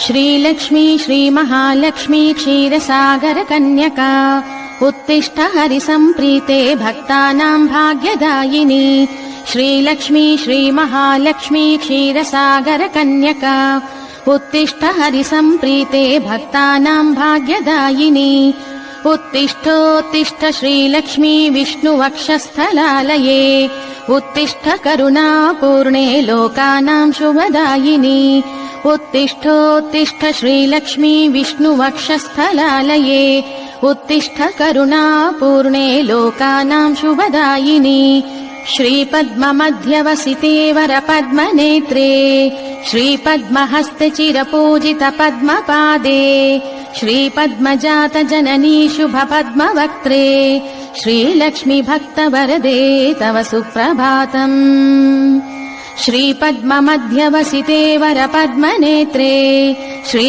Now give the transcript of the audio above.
श्रीलक्ष्मी श्रीमहालक्ष्मी क्षीरसागरकन्यका उत्तिष्ठ हरिसम्प्रीते भक्तानां भाग्यदायिनी। श्रीलक्ष्मी श्रीमहालक्ष्मी क्षीरसागरकन्यका उत्तिष्ठ हरिसम्प्रीते भक्तानां भाग्यदायिनी। उत्तिष्ठोत्तिष्ठ श्रीलक्ष्मी विष्णुवक्षस्थलालये उत्तिष्ठ करुणापूर्णे लोकानां शुभदायिनी। उत्तिष्ठोत्तिष्ठ श्रीलक्ष्मी विष्णुवक्षस्थलालये उत्तिष्ठ करुणापूर्णे लोकानां शुभदायिनी। श्रीपद्ममध्यवसिते वरपद्मनेत्रे श्रीपद्महस्ते चिरपूजितपद्मपादे श्रीपद्मजातजननी शुभपद्मवक्त्रे श्रीलक्ष्मी भक्तवरदे तव सुप्रभातम्। श्रीपद्ममध्यवसिते वरपद्मनेत्रे श्री